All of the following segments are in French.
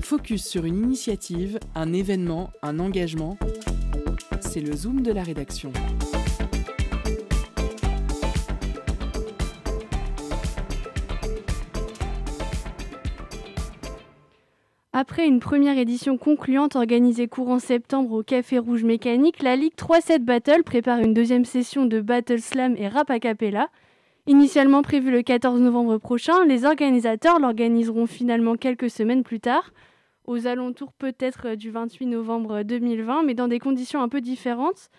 focus sur une initiative, un événement, un engagement. C'est le Zoom de la rédaction. Après une première édition concluante organisée courant septembre au Café Rouge Mécanique, la Ligue 3-7 Battle prépare une deuxième session de Battle Slam et Rap a Cappella. Initialement prévue le 14 novembre prochain, les organisateurs l'organiseront finalement quelques semaines plus tard, aux alentours peut-être du 28 novembre 2020, mais dans des conditions un peu différentes.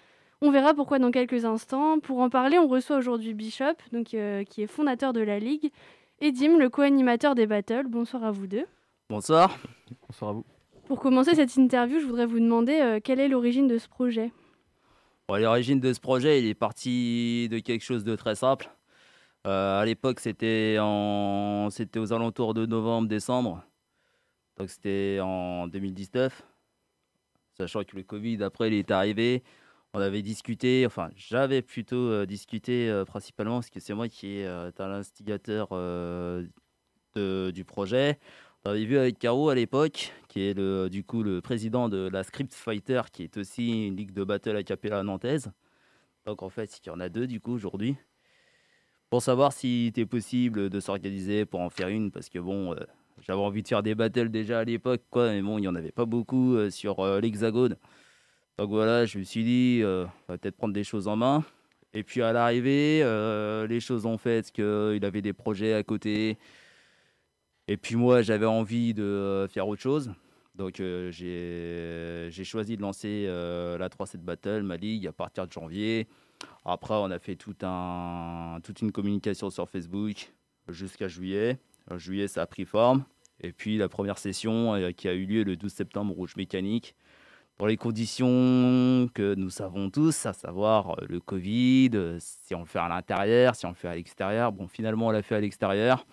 On verra pourquoi dans quelques instants. Pour en parler, on reçoit aujourd'hui Bishop, qui est fondateur de la Ligue, et Dim, le co-animateur des battles. Bonsoir à vous deux. Bonsoir. Bonsoir à vous. Pour commencer cette interview, je voudrais vous demander quelle est l'origine de ce projet. L'origine de ce projet, il est parti de quelque chose de très simple. À l'époque, c'était aux alentours de novembre-décembre. Donc c'était en 2019. Sachant que le Covid, après, il est arrivé. On avait discuté, j'avais plutôt discuté principalement parce que c'est moi qui est un instigateur du projet. On avait vu avec Caro à l'époque, qui est le président de la Script Fighter, qui est aussi une ligue de battle a cappella nantaise. Donc en fait, il y en a deux du coup aujourd'hui. Pour savoir s'il était possible de s'organiser pour en faire une, parce que j'avais envie de faire des battles déjà à l'époque, mais bon, il n'y en avait pas beaucoup sur l'Hexagone. Donc voilà, je me suis dit, on va peut-être prendre des choses en main. Et puis à l'arrivée, les choses ont fait qu'il avait des projets à côté. Et puis moi, j'avais envie de faire autre chose. Donc j'ai choisi de lancer la 3-7 Battle, ma ligue, à partir de janvier. Après, on a fait toute une communication sur Facebook jusqu'à juillet. En juillet, ça a pris forme. Et puis la première session qui a eu lieu le 12 septembre au Rouge Mécanique. Pour les conditions que nous savons tous, à savoir le Covid, si on le fait à l'intérieur, si on le fait à l'extérieur. Bon, finalement, on l'a fait à l'extérieur.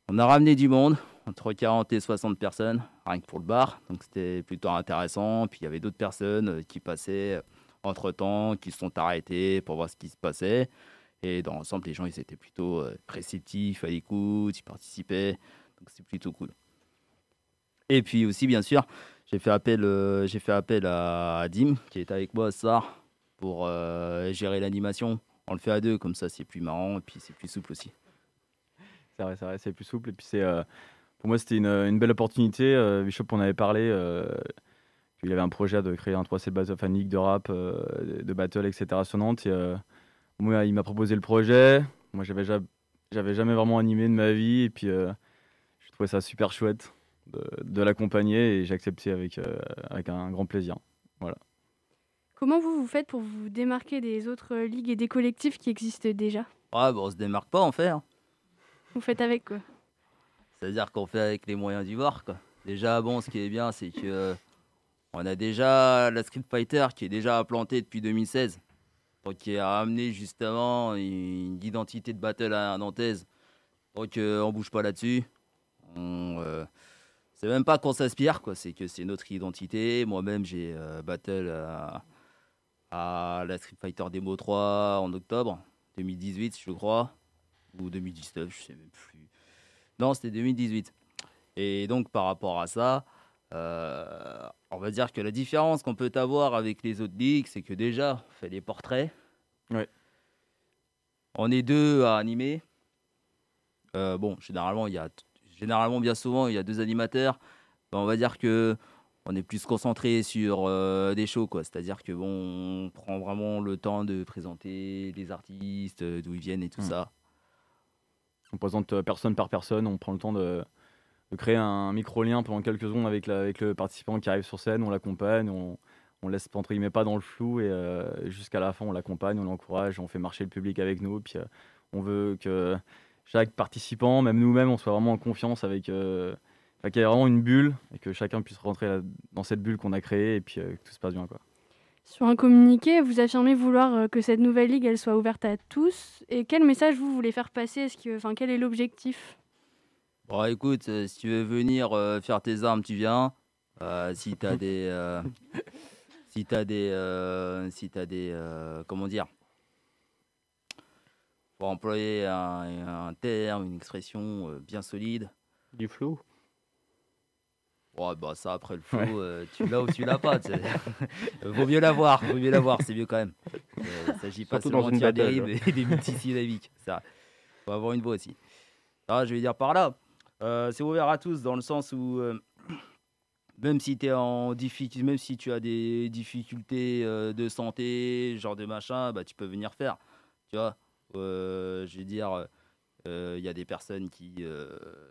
On a ramené du monde, entre 40 et 60 personnes, rien que pour le bar. Donc c'était plutôt intéressant. Puis il y avait d'autres personnes qui passaient entre-temps, qui se sont arrêtées pour voir ce qui se passait. Et dans l'ensemble, les gens ils étaient plutôt réceptifs, à l'écoute, ils participaient. Donc c'est plutôt cool. Et puis aussi, bien sûr, j'ai fait appel à Dim, qui est avec moi ce soir, pour gérer l'animation. On le fait à deux, comme ça c'est plus marrant et puis c'est plus souple aussi. C'est vrai, c'est plus souple. Et puis pour moi, c'était une belle opportunité. Bishop, on avait parlé qu'il avait un projet de créer un 3C Battle, une ligue de rap, de battle, etc. sur Nantes. Et, moi, il m'a proposé le projet. Moi, j'avais jamais vraiment animé de ma vie. Et puis, je trouvais ça super chouette de l'accompagner. Et j'ai accepté avec un grand plaisir. Voilà. Comment vous faites pour vous démarquer des autres ligues et des collectifs qui existent déjà ? On se démarque pas, en fait. Hein. Vous faites avec quoi ? C'est-à-dire qu'on fait avec les moyens du bord, quoi. Déjà, ce qui est bien, c'est que on a déjà la Street Fighter qui est déjà implantée depuis 2016. Donc, qui a amené justement une identité de battle à nantaise. Donc, on bouge pas là-dessus. C'est même pas qu'on s'aspire, quoi. C'est que c'est notre identité. Moi-même, j'ai battle à la Street Fighter Demo 3 en octobre 2018, je crois. Ou 2019, je sais même plus. Non, c'était 2018. Et donc, par rapport à ça, on va dire que la différence qu'on peut avoir avec les autres ligues, c'est que déjà, on fait des portraits. Ouais. On est deux à animer. Généralement, bien souvent, il y a deux animateurs. On va dire que on est plus concentré sur des shows, quoi. C'est-à-dire que on prend vraiment le temps de présenter les artistes, d'où ils viennent et tout ça. On présente personne par personne, on prend le temps de créer un micro-lien pendant quelques secondes avec le participant qui arrive sur scène, on l'accompagne, on laisse entre guillemets pas dans le flou et jusqu'à la fin on l'accompagne, on l'encourage, on fait marcher le public avec nous, puis on veut que chaque participant, même nous-mêmes, on soit vraiment en confiance avec qu'il y ait vraiment une bulle et que chacun puisse rentrer dans cette bulle qu'on a créée et puis que tout se passe bien, quoi. Sur un communiqué, vous affirmez vouloir que cette nouvelle ligue elle soit ouverte à tous. Et quel message vous voulez faire passer ? Quel est l'objectif ? Écoute, si tu veux venir faire tes armes, tu viens. Si t'as des, comment dire, pour employer un terme, une expression bien solide. Du flou ? Ouais, bah ça après le flow, tu l'as ou tu l'as pas. Vaut mieux l'avoir, c'est mieux quand même. Il ne s'agit pas Surtout seulement dans de une dire des battle. rimes et des multisyllabiques. Ça, faut avoir une voix aussi. Ah, je vais dire par là, c'est ouvert à tous dans le sens où même si t'es en difficulté, même si tu as des difficultés de santé, genre de machin, bah tu peux venir faire. Tu vois, je vais dire. Il y a des personnes qui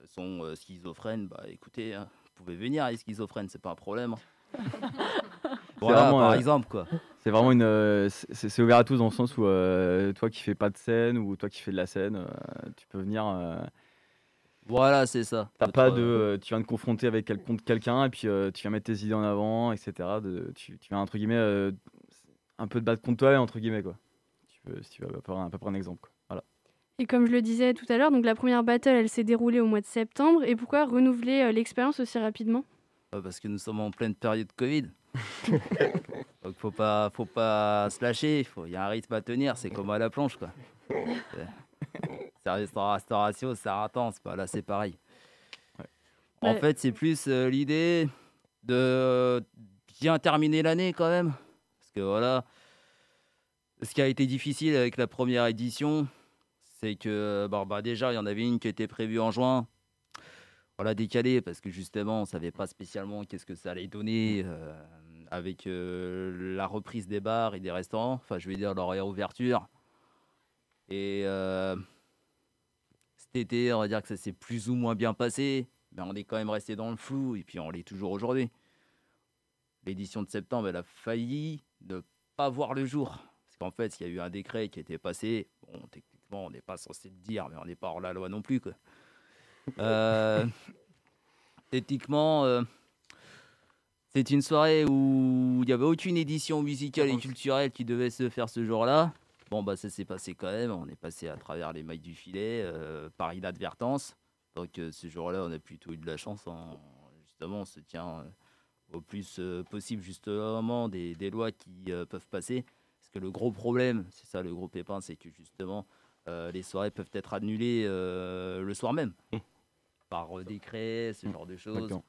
sont schizophrènes, bah écoutez, hein, vous pouvez venir les schizophrènes, c'est pas un problème. Voilà, vraiment, par exemple, quoi. C'est vraiment c'est ouvert à tous dans le sens où toi qui fais pas de scène ou toi qui fais de la scène, tu peux venir. Voilà, c'est ça. T'as Notre, pas de, tu viens te confronter avec quelqu'un et puis tu viens mettre tes idées en avant, etc. Tu viens entre guillemets un peu te battre contre toi entre guillemets quoi. Si tu veux à peu près un exemple quoi. Voilà. Et comme je le disais tout à l'heure, donc la première battle, elle s'est déroulée au mois de septembre. Et pourquoi renouveler l'expérience aussi rapidement? parce que nous sommes en pleine période Covid. Donc faut pas se lâcher, il y a un rythme à tenir, c'est comme à la planche, quoi. Service de restauration, ça attend, là c'est pareil. Ouais. En Ouais. fait, c'est plus l'idée de bien terminer l'année quand même. Parce que voilà, ce qui a été difficile avec la première édition, c'est que déjà, il y en avait une qui était prévue en juin. On l'a décalée parce que justement, on ne savait pas spécialement qu'est-ce que ça allait donner avec la reprise des bars et des restaurants. Enfin, je vais dire leur réouverture. Et cet été, on va dire que ça s'est plus ou moins bien passé. Mais on est quand même resté dans le flou et puis on l'est toujours aujourd'hui. L'édition de septembre, elle a failli ne pas voir le jour. Parce qu'en fait, il y a eu un décret qui a été passé. Bon, techniquement, on n'est pas censé le dire, mais on n'est pas hors la loi non plus, quoi. Techniquement, c'est une soirée où il n'y avait aucune édition musicale et culturelle qui devait se faire ce jour-là. Bon, bah ça s'est passé quand même. On est passé à travers les mailles du filet par inadvertance. Donc ce jour-là, on a plutôt eu de la chance. Justement, on se tient au plus possible justement des lois qui peuvent passer. Parce que le gros problème, c'est ça le gros pépin, c'est que justement les soirées peuvent être annulées le soir même. Par décret, ce genre de choses. Exactement.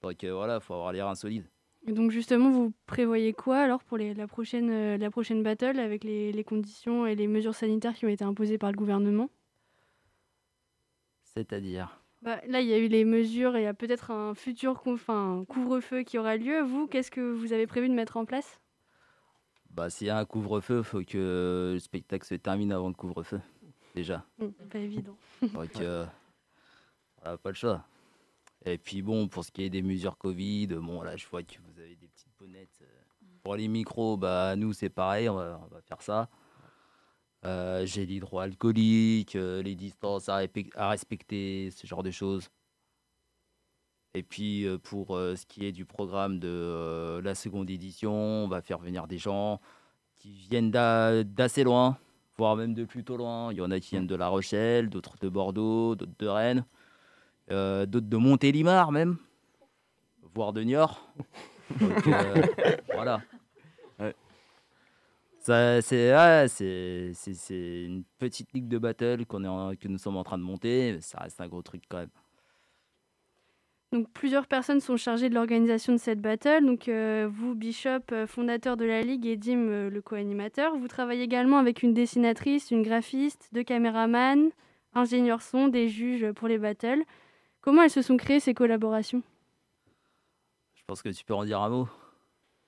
Donc voilà, il faut avoir les reins solides. Et donc justement, vous prévoyez quoi alors pour la prochaine battle avec les conditions et les mesures sanitaires qui ont été imposées par le gouvernement? C'est-à-dire Là, il y a eu les mesures et il y a peut-être un futur couvre-feu qui aura lieu. Vous, qu'est-ce que vous avez prévu de mettre en place? s'il y a un couvre-feu, il faut que le spectacle se termine avant le couvre-feu, déjà. Pas évident. Donc voilà, pas le choix. Et puis bon, pour ce qui est des mesures Covid, bon là je vois que vous avez des petites bonnettes. Pour les micros, nous c'est pareil, on va faire ça. Gel hydroalcoolique, les distances à respecter, ce genre de choses. Et puis pour ce qui est du programme de la seconde édition, on va faire venir des gens qui viennent d'assez loin, voire même de plutôt loin. Il y en a qui viennent de La Rochelle, d'autres de Bordeaux, d'autres de Rennes, d'autres de Montélimar même, voire de Niort. Donc voilà. Ouais. Ça, c'est une petite ligue de battle que nous sommes en train de monter. Mais ça reste un gros truc quand même. Donc plusieurs personnes sont chargées de l'organisation de cette battle. Donc vous, Bishop, fondateur de la Ligue, et Dim, le co-animateur. Vous travaillez également avec une dessinatrice, une graphiste, 2 caméramans, ingénieurs son, des juges pour les battles. Comment elles se sont créées ces collaborations? Je pense que tu peux en dire un mot,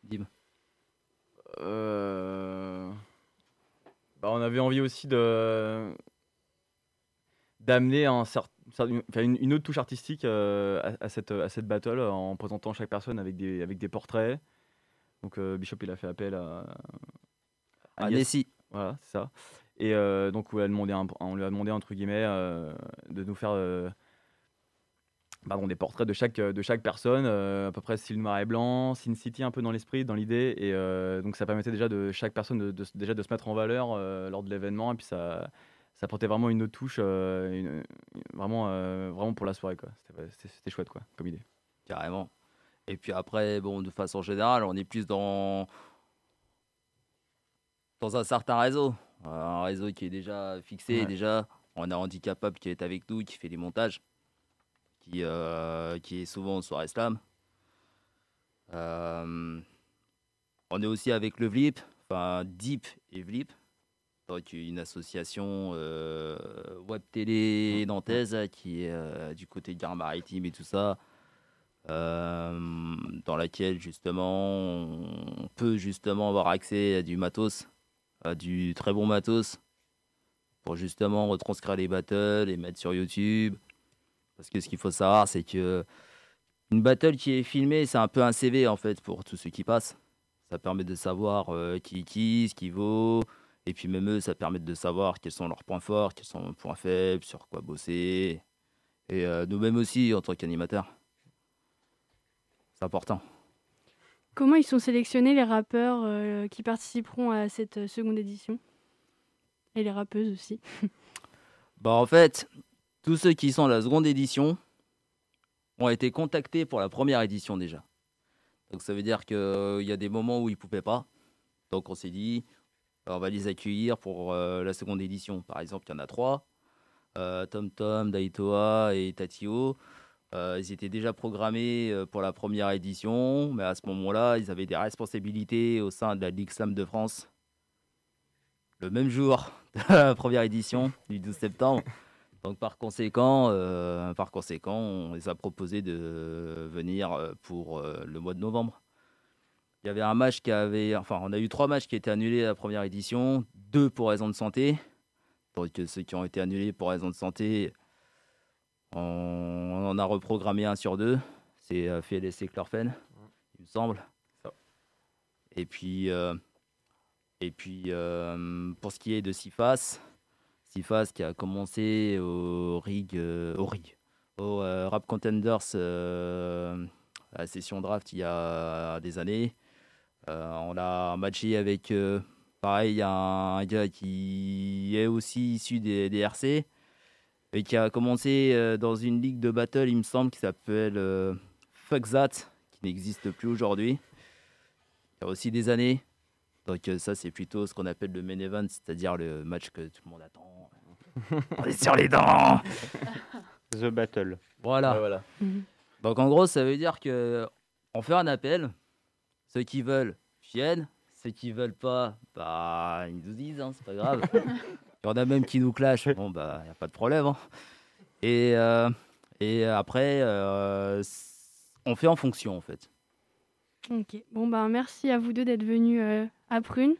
Dim. On avait envie aussi d'amener une autre touche artistique à cette battle en présentant chaque personne avec des portraits. Donc Bishop il a fait appel à Agnès. Nessie. Voilà, c'est ça. Et donc on lui a demandé entre guillemets de nous faire des portraits de chaque personne, à peu près style noir et blanc, Sin City un peu dans l'esprit, dans l'idée. Et donc ça permettait déjà de chaque personne de se mettre en valeur lors de l'événement. Et puis ça apportait vraiment une autre touche, vraiment pour la soirée, quoi. C'était chouette, quoi, comme idée. Carrément. Et puis après, de façon générale, on est plus dans un certain réseau. Un réseau qui est déjà fixé, Ouais. déjà. On a Handicapable qui est avec nous, qui fait les montages, qui est souvent aux soirées slam. On est aussi avec le VLIP, enfin Deep et VLIP, donc une association web télé nantaise qui est du côté de Gare-Maritime et tout ça, dans laquelle justement on peut justement avoir accès à du matos, à du très bon matos, pour justement retranscrire les battles et mettre sur YouTube. Parce que ce qu'il faut savoir, c'est que une battle qui est filmée, c'est un peu un CV en fait pour tous ceux qui passent. Ça permet de savoir ce qui vaut. Et puis même eux, ça permet de savoir quels sont leurs points forts, quels sont leurs points faibles, sur quoi bosser. Et nous-mêmes aussi, en tant qu'animateurs. C'est important. Comment ils sont sélectionnés les rappeurs qui participeront à cette seconde édition? Et les rappeuses aussi. Bah en fait, tous ceux qui sont à la seconde édition ont été contactés pour la première édition déjà. Donc ça veut dire qu'il y a des moments où ils ne pouvaient pas. Donc on s'est dit, on va les accueillir pour la seconde édition. Par exemple, il y en a 3. Tom Tom, Daitoa et Tatio. Ils étaient déjà programmés pour la première édition, mais à ce moment-là, ils avaient des responsabilités au sein de la Ligue Slam de France. Le même jour de la première édition, du 12 septembre. Donc par conséquent, on les a proposé de venir pour le mois de novembre. Il y avait un match on a eu 3 matchs qui étaient annulés à la première édition, 2 pour raison de santé. Donc ceux qui ont été annulés pour raison de santé, on en a reprogrammé un sur 2. C'est FLS et Chlorfen, il me semble. Ça. Et puis pour ce qui est de Sifas qui a commencé au Rap Contenders, la session draft il y a des années. On a matché avec, pareil, un gars qui est aussi issu des RC et qui a commencé dans une ligue de battle, il me semble, qui s'appelle Fuck That, qui n'existe plus aujourd'hui. Il y a aussi des années. Donc ça, c'est plutôt ce qu'on appelle le main event, c'est-à-dire le match que tout le monde attend. On est sur les dents. The Battle. Voilà. Ouais, voilà. Donc en gros, ça veut dire que on fait un appel. Ceux qui veulent viennent. Ceux qui veulent pas, bah ils nous disent, hein, c'est pas grave. Il y en a même qui nous clashent. Bon bah y a pas de problème. Hein. Et après, on fait en fonction en fait. Ok. Bon, ben, merci à vous deux d'être venus à Prune.